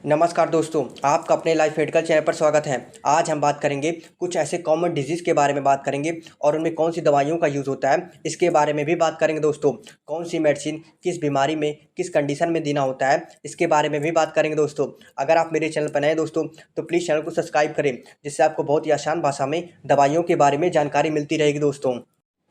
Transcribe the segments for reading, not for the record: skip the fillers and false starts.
नमस्कार दोस्तों, आपका अपने लाइफ मेडिकल चैनल पर स्वागत है। आज हम बात करेंगे कुछ ऐसे कॉमन डिजीज़ के बारे में बात करेंगे और उनमें कौन सी दवाइयों का यूज़ होता है, इसके बारे में भी बात करेंगे दोस्तों। कौन सी मेडिसिन किस बीमारी में, किस कंडीशन में देना होता है, इसके बारे में भी बात करेंगे दोस्तों। अगर आप मेरे चैनल पर नए हैं दोस्तों, तो प्लीज़ चैनल को सब्सक्राइब करें, जिससे आपको बहुत ही आसान भाषा में दवाइयों के बारे में जानकारी मिलती रहेगी दोस्तों।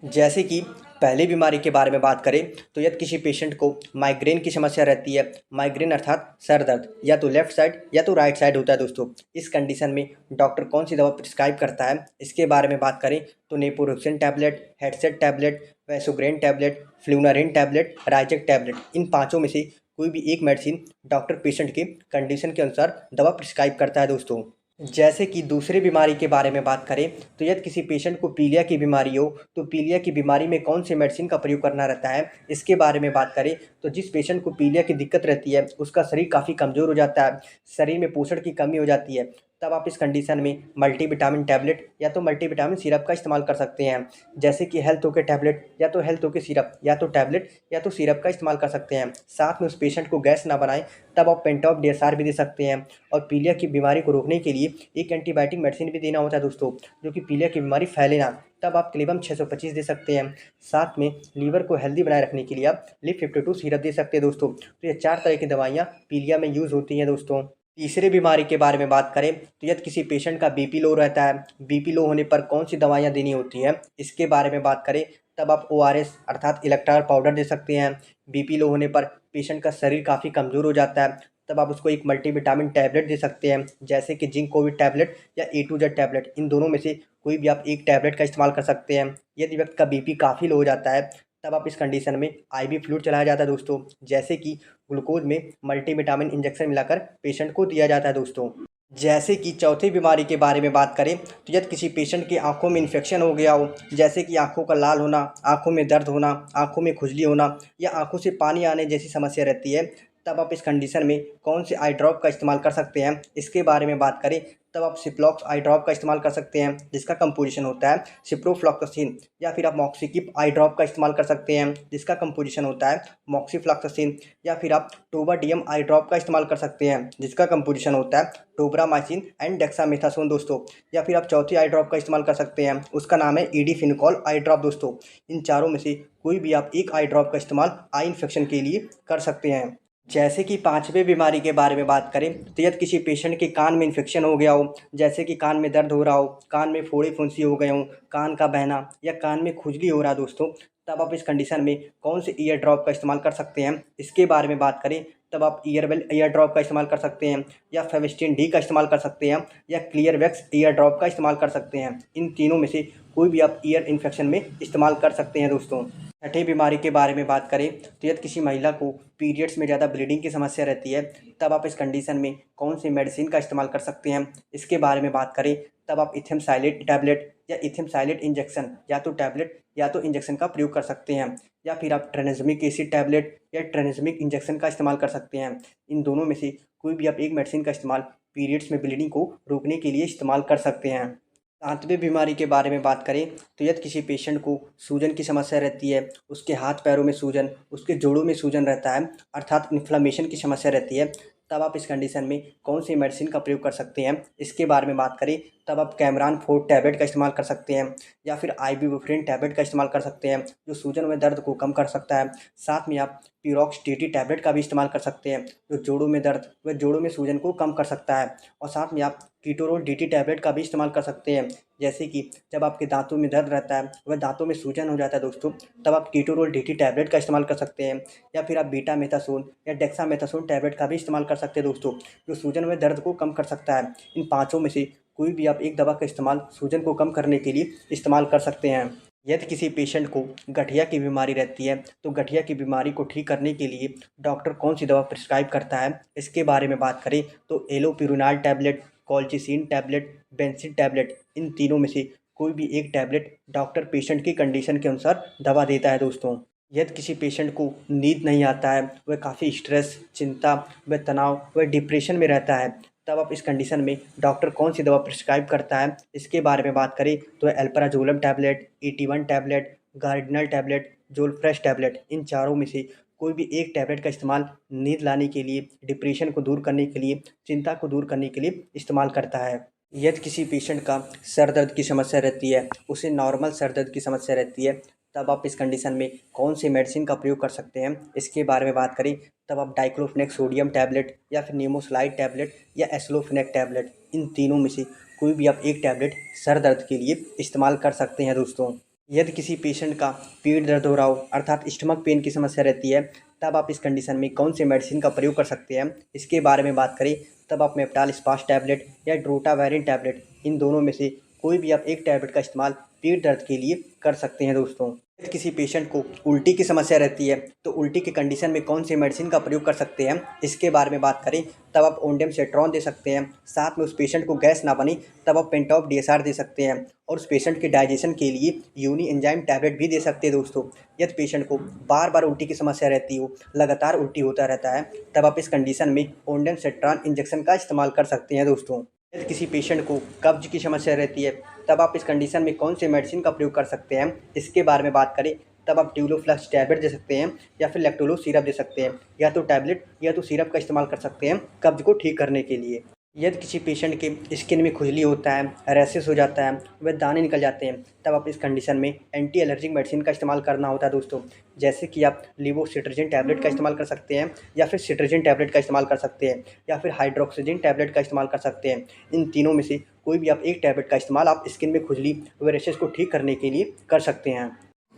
जैसे कि पहली बीमारी के बारे में बात करें तो यदि किसी पेशेंट को माइग्रेन की समस्या रहती है, माइग्रेन अर्थात सर दर्द या तो लेफ्ट साइड या तो राइट साइड होता है दोस्तों। इस कंडीशन में डॉक्टर कौन सी दवा प्रिस्क्राइब करता है, इसके बारे में बात करें तो naproxen tablet, headset tablet, Vasograin tablet, Flunarin tablet, Rizact tablet, इन पाँचों में से कोई भी एक मेडिसिन डॉक्टर पेशेंट के कंडीशन के अनुसार दवा प्रिस्क्राइब करता है दोस्तों। जैसे कि दूसरी बीमारी के बारे में बात करें तो यदि किसी पेशेंट को पीलिया की बीमारी हो, तो पीलिया की बीमारी में कौन से मेडिसिन का प्रयोग करना रहता है, इसके बारे में बात करें तो जिस पेशेंट को पीलिया की दिक्कत रहती है, उसका शरीर काफ़ी कमज़ोर हो जाता है, शरीर में पोषण की कमी हो जाती है, तब आप इस कंडीशन में मल्टीविटामिन टैबलेट या तो मल्टीविटामिन सिरप का इस्तेमाल कर सकते हैं। जैसे कि हेल्थ ओके टैबलेट या तो हेल्थ ओके सिरप या तो टैबलेट या तो सिरप का इस्तेमाल कर सकते हैं। साथ में उस पेशेंट को गैस ना बनाए तब आप पेंटॉप डीएसआर भी दे सकते हैं। और पीलिया की बीमारी को रोकने के लिए एक एंटीबायोटिक मेडिसिन भी देना होता है दोस्तों, जो कि पीलिया की बीमारी फैले ना, तब आप क्लेबम 625 दे सकते हैं। साथ में लीवर को हेल्दी बनाए रखने के लिए आप लिप 52 सिरप दे सकते हैं दोस्तों। तो ये 4 तरह की दवाइयाँ पीलिया में यूज़ होती हैं दोस्तों। तीसरे बीमारी के बारे में बात करें तो यदि किसी पेशेंट का बीपी लो रहता है, बीपी लो होने पर कौन सी दवाइयाँ देनी होती हैं, इसके बारे में बात करें तब आप ओआरएस अर्थात इलेक्ट्रॉल पाउडर दे सकते हैं। बीपी लो होने पर पेशेंट का शरीर काफ़ी कमज़ोर हो जाता है, तब आप उसको एक मल्टीविटामिन टैबलेट दे सकते हैं, जैसे कि जिंक कोविड टैबलेट या ए टू जेड टैबलेट। इन दोनों में से कोई भी आप एक टैबलेट का इस्तेमाल कर सकते हैं। यदि व्यक्ति का बीपी काफ़ी लो हो जाता है, तब आप इस कंडीशन में आईवी फ्लूइड चलाया जाता है दोस्तों, जैसे कि ग्लूकोज में मल्टीविटामिन इंजेक्शन मिलाकर पेशेंट को दिया जाता है दोस्तों। जैसे कि चौथी बीमारी के बारे में बात करें तो यदि किसी पेशेंट की आंखों में इन्फेक्शन हो गया हो, जैसे कि आंखों का लाल होना, आंखों में दर्द होना, आंखों में खुजली होना या आंखों से पानी आने जैसी समस्या रहती है, तब आप इस कंडीशन में कौन से आई ड्रॉप का इस्तेमाल कर सकते हैं, इसके बारे में बात करें तब आप सिप्लॉक्स आई ड्रॉप का इस्तेमाल कर सकते हैं, जिसका कंपोजिशन होता है सिप्रोफ्लॉक्सासिन। या फिर आप मॉक्सिकिप आई ड्रॉप का इस्तेमाल कर सकते हैं, जिसका कंपोजिशन होता है मॉक्सीफ्लॉक्सासिन। या फिर आप टोबाडीएम आई ड्रॉप का इस्तेमाल कर सकते हैं, जिसका कंपोजिशन होता है टोब्रामाइसिन एंड डेक्सामेथासोन दोस्तों। या फिर आप चौथी आई ड्रॉप का इस्तेमाल कर सकते हैं, उसका नाम है ईडीफिनिकॉल आई ड्रॉप दोस्तों। इन चारों में से कोई भी आप एक आई ड्रॉप का इस्तेमाल आई इन्फेक्शन के लिए कर सकते हैं। जैसे कि पांचवें बीमारी के बारे में बात करें तो यदि किसी पेशेंट के कान में इन्फेक्शन हो गया हो, जैसे कि कान में दर्द हो रहा हो, कान में फोड़ी फुंसी हो गए हो, कान का बहना या कान में खुजली हो रहा है दोस्तों, तब आप इस कंडीशन में कौन से ईयर ड्रॉप का इस्तेमाल कर सकते हैं, इसके बारे में बात करें तब आप ईयरवेल ईयर ड्रॉप का इस्तेमाल कर सकते हैं, या फेविस्टिन डी का इस्तेमाल कर सकते हैं, या क्लियर वैक्स ईयर ड्रॉप का इस्तेमाल कर सकते हैं। इन तीनों में से कोई भी आप ईयर इन्फेक्शन में इस्तेमाल कर सकते हैं दोस्तों। छठी बीमारी के बारे में बात करें तो यदि किसी महिला को पीरियड्स में ज़्यादा ब्लीडिंग की समस्या रहती है, तब आप इस कंडीशन में कौन सी मेडिसिन का इस्तेमाल कर सकते हैं, इसके बारे में बात करें तब आप इथेमसाइलेट टैबलेट या इथेमसाइलेट इंजेक्शन या तो टैबलेट या तो इंजेक्शन का प्रयोग कर सकते हैं। या फिर आप ट्रेनेजमिक एसिड टैबलेट या ट्रेनेजमिक इंजेक्शन का इस्तेमाल कर सकते हैं। इन दोनों में से कोई भी आप एक मेडिसिन का इस्तेमाल पीरियड्स में ब्लीडिंग को रोकने के लिए इस्तेमाल कर सकते हैं। सातवीं बीमारी के बारे में बात करें तो यदि किसी पेशेंट को सूजन की समस्या रहती है, उसके हाथ पैरों में सूजन, उसके जोड़ों में सूजन रहता है अर्थात इन्फ्लामेशन की समस्या रहती है, तब आप इस कंडीशन में कौन सी मेडिसिन का प्रयोग कर सकते हैं, इसके बारे में बात करें तब आप कैमरान 4 टैबलेट का इस्तेमाल कर सकते हैं, या फिर आइबुप्रोफेन टैबलेट का इस्तेमाल कर सकते हैं, जो सूजन में दर्द को कम कर सकता है। साथ में आप पिरोक्स टीटी टैबलेट का भी इस्तेमाल कर सकते हैं, जो जोड़ों में दर्द व जोड़ों में सूजन को कम कर सकता है। और साथ में आप कीटोरोल डीटी टैबलेट का भी इस्तेमाल कर सकते हैं, जैसे कि जब आपके दांतों में दर्द रहता है वह दांतों में सूजन हो जाता है दोस्तों, तब आप कीटोरोल डीटी टैबलेट का इस्तेमाल कर सकते हैं। या फिर आप बीटामेथासोन या डेक्सामेथासोन टैबलेट का भी इस्तेमाल कर सकते हैं दोस्तों, जो सूजन व दर्द को कम कर सकता है। इन पाँचों में से कोई भी आप एक दवा का इस्तेमाल सूजन को कम करने के लिए इस्तेमाल कर सकते हैं। यदि किसी पेशेंट को गठिया की बीमारी रहती है, तो गठिया की बीमारी को ठीक करने के लिए डॉक्टर कौन सी दवा प्रिस्क्राइब करता है, इसके बारे में बात करें तो एलोपिरिनॉल टैबलेट, कॉल्चिसिन टैबलेट, बेंसिन टैबलेट, इन तीनों में से कोई भी एक टैबलेट डॉक्टर पेशेंट की कंडीशन के अनुसार दवा देता है दोस्तों। यदि किसी पेशेंट को नींद नहीं आता है, वह काफ़ी स्ट्रेस, चिंता व तनाव व डिप्रेशन में रहता है, तब आप इस कंडीशन में डॉक्टर कौन सी दवा प्रिस्क्राइब करता है, इसके बारे में बात करें तो alprazolam tablet, 81 tablet, Gardenal tablet, Zolfresh tablet, इन चारों में से कोई भी एक टैबलेट का इस्तेमाल नींद लाने के लिए, डिप्रेशन को दूर करने के लिए, चिंता को दूर करने के लिए इस्तेमाल करता है। यदि किसी पेशेंट का सर दर्द की समस्या रहती है, उसे नॉर्मल सर दर्द की समस्या रहती है, तब आप इस कंडीशन में कौन सी मेडिसिन का प्रयोग कर सकते हैं, इसके बारे में बात करें तब आप डाइक्लोफेनेक सोडियम टैबलेट या फिर निमोसलाइड टैबलेट या एस्लोफेनेक टैबलेट, इन तीनों में से कोई भी आप एक टैबलेट सर दर्द के लिए इस्तेमाल कर सकते हैं दोस्तों। यदि किसी पेशेंट का पेट दर्द हो रहा हो अर्थात स्टमक पेन की समस्या रहती है, तब आप इस कंडीशन में कौन से मेडिसिन का प्रयोग कर सकते हैं, इसके बारे में बात करें तब आप मेप्टाल स्पास टैबलेट या ड्रोटावेरिन टैबलेट, इन दोनों में से कोई भी आप एक टैबलेट का इस्तेमाल पेट दर्द के लिए कर सकते हैं दोस्तों। यदि किसी पेशेंट को उल्टी की समस्या रहती है तो उल्टी की कंडीशन में कौन सी मेडिसिन का प्रयोग कर सकते हैं, इसके बारे में बात करें तब आप ओंडेम सेट्रॉन दे सकते हैं। साथ में उस पेशेंट को गैस ना बनी तब आप पेंटॉप DSR दे सकते हैं और उस पेशेंट के डाइजेशन के लिए यूनी एंजाइम टैबलेट भी दे सकते हैं दोस्तों। यदि पेशेंट को बार बार उल्टी की समस्या रहती हो, लगातार उल्टी होता रहता है, तब आप इस कंडीशन में ओंडेम सेट्रॉन इंजेक्शन का इस्तेमाल कर सकते हैं दोस्तों। यदि किसी पेशेंट को कब्ज की समस्या रहती है तब आप इस कंडीशन में कौन से मेडिसिन का प्रयोग कर सकते हैं, इसके बारे में बात करें तब आप ट्यूलोफ्लक्स टैबलेट दे सकते हैं या फिर लैक्टोलो सिरप दे सकते हैं, या तो टैबलेट या तो सिरप का इस्तेमाल कर सकते हैं कब्ज को ठीक करने के लिए। यदि किसी पेशेंट के स्किन में खुजली होता है, रैशेस हो जाता है, वह दाने निकल जाते हैं, तब आप इस कंडीशन में एंटी एलर्जिक मेडिसिन का इस्तेमाल करना होता है दोस्तों। जैसे कि आप लिवोसिट्राजिन टैबलेट का इस्तेमाल कर सकते हैं या फिर सिट्राजिन टैबलेट का इस्तेमाल कर सकते हैं या फिर हाइड्रोक्सीजिन टैबलेट का इस्तेमाल कर सकते हैं। इन तीनों में से कोई भी आप एक टैबलेट का इस्तेमाल आप स्किन में खुजली व रैशेस को ठीक करने के लिए कर सकते हैं।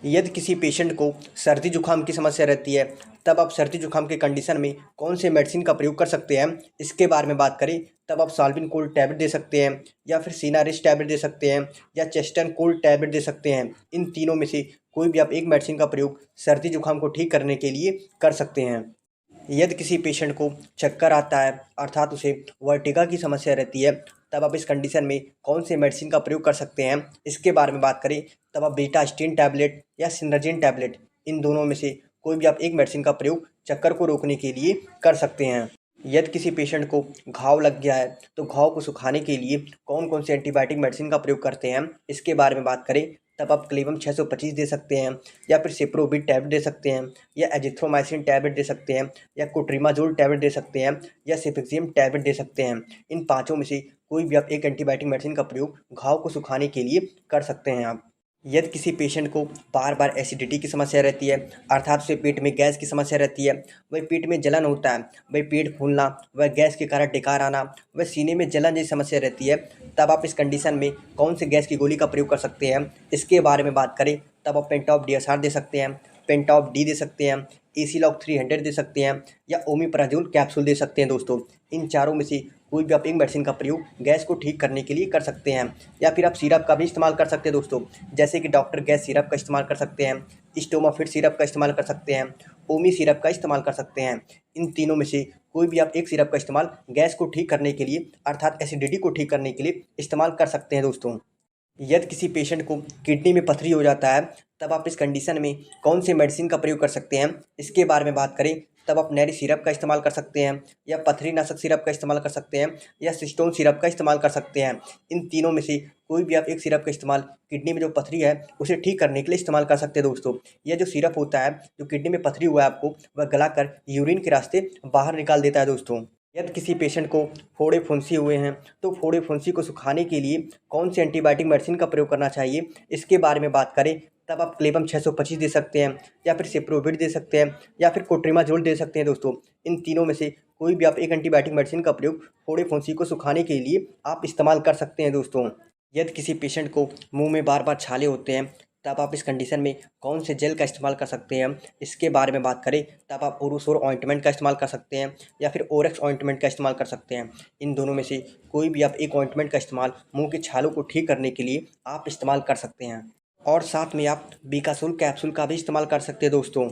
यदि किसी पेशेंट को सर्दी जुकाम की समस्या रहती है, तब आप सर्दी जुकाम के कंडीशन में कौन से मेडिसिन का प्रयोग कर सकते हैं, इसके बारे में बात करें तब आप साल्विन कोल्ड टैबलेट दे सकते हैं या फिर सीनारिस्ट टैबलेट दे सकते हैं या चेस्टन कोल्ड टैबलेट दे सकते हैं। इन तीनों में से कोई भी आप एक मेडिसिन का प्रयोग सर्दी जुकाम को ठीक करने के लिए कर सकते हैं। यदि किसी पेशेंट को चक्कर आता है अर्थात उसे वर्टिगा की समस्या रहती है, तब आप इस कंडीशन में कौन से मेडिसिन का प्रयोग कर सकते हैं, इसके बारे में बात करें तब आप बीटास्टिन टैबलेट या सिनर्जिन टैबलेट, इन दोनों में से कोई भी आप एक मेडिसिन का प्रयोग चक्कर को रोकने के लिए कर सकते हैं। यदि किसी पेशेंट को घाव लग गया है तो घाव को सुखाने के लिए कौन कौन से एंटीबायोटिक मेडिसिन का प्रयोग करते हैं, इसके बारे में बात करें तब आप क्लेवम 625 दे सकते हैं या फिर सिप्रोबिट टैबलेट दे सकते हैं या एजिथ्रोमाइसिन टैबलेट दे सकते हैं या कोट्रिमाजोल टैबलेट दे सकते हैं या सिफिक्सियम टैबलेट दे सकते हैं। इन पाँचों में से कोई भी आप एक एंटीबायोटिक मेडिसिन का प्रयोग घाव को सुखाने के लिए कर सकते हैं आप। यदि किसी पेशेंट को बार बार एसिडिटी की समस्या रहती है अर्थात उसे पेट में गैस की समस्या रहती है, वह पेट में जलन होता है, वह पेट फूलना, वह गैस के कारण डकार आना, वह सीने में जलन जैसी समस्या रहती है, तब आप इस कंडीशन में कौन से गैस की गोली का प्रयोग कर सकते हैं, इसके बारे में बात करें तब आप पेंटॉप DSR दे सकते हैं, पेंटॉप D दे सकते हैं, एसीलॉक 300 दे सकते हैं या ओमिप्राजोल कैप्सूल दे सकते हैं दोस्तों। इन चारों में से कोई भी आप एक मेडिसिन का प्रयोग गैस को ठीक करने के लिए कर सकते हैं या फिर आप सिरप का भी इस्तेमाल कर सकते हैं दोस्तों। जैसे कि डॉक्टर गैस सिरप का इस्तेमाल कर सकते हैं, स्टोमाफिट सिरप का इस्तेमाल कर सकते हैं, ओमी सिरप का इस्तेमाल कर सकते हैं। इन तीनों में से कोई भी आप एक सिरप का इस्तेमाल गैस को ठीक करने के लिए अर्थात एसिडिटी को ठीक करने के लिए इस्तेमाल कर सकते हैं दोस्तों। यदि किसी पेशेंट को किडनी में पथरी हो जाता है, तब आप इस कंडीशन में कौन से मेडिसिन का प्रयोग कर सकते हैं, इसके बारे में बात करें तब आप नैरी सिरप का इस्तेमाल कर सकते हैं या पथरी नाशक सिरप का इस्तेमाल कर सकते हैं या सिस्टोन सिरप का इस्तेमाल कर सकते हैं। इन तीनों में से कोई भी आप एक सिरप का इस्तेमाल किडनी में जो पथरी है उसे ठीक करने के लिए इस्तेमाल कर सकते हैं दोस्तों। यह जो सिरप होता है जो किडनी में पथरी हुआ है आपको, वह गलाकर यूरिन के रास्ते बाहर निकाल देता है दोस्तों। यदि किसी पेशेंट को फोड़े फुंसी हुए हैं तो फोड़े फुंसी को सुखाने के लिए कौन से एंटीबायोटिक मेडिसिन का प्रयोग करना चाहिए, इसके बारे में बात करें तब आप क्लेवम 625 दे सकते हैं या फिर सिप्रोबिट दे सकते हैं या फिर कोट्रिमाजोल दे सकते हैं दोस्तों। इन तीनों में से कोई भी आप एक एंटीबायोटिक मेडिसिन का प्रयोग फोड़े फुंसी को सुखाने के लिए आप इस्तेमाल कर सकते हैं दोस्तों। यदि किसी पेशेंट को मुंह में बार बार छाले होते हैं, तब आप इस कंडीशन में कौन से जेल का इस्तेमाल कर सकते हैं, इसके बारे में बात करें तब आप ओरोसोर ऑइंटमेंट का इस्तेमाल कर सकते हैं या फिर ओरेक्स ऑइंटमेंट का इस्तेमाल कर सकते हैं। इन दोनों में से कोई भी आप एक ऑइंटमेंट का इस्तेमाल मुंह के छालों को ठीक करने के लिए आप इस्तेमाल कर सकते हैं और साथ में आप बीकासोल कैप्सूल का भी इस्तेमाल कर सकते हैं दोस्तों।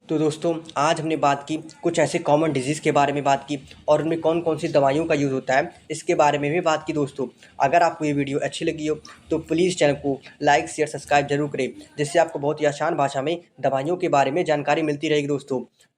तो दोस्तों आज हमने बात की कुछ ऐसे कॉमन डिजीज़ के बारे में बात की और उनमें कौन कौन सी दवाइयों का यूज़ होता है इसके बारे में भी बात की दोस्तों। अगर आपको ये वीडियो अच्छी लगी हो तो प्लीज़ चैनल को लाइक शेयर सब्सक्राइब जरूर करें, जिससे आपको बहुत ही आसान भाषा में दवाइयों के बारे में जानकारी मिलती रहेगी दोस्तों।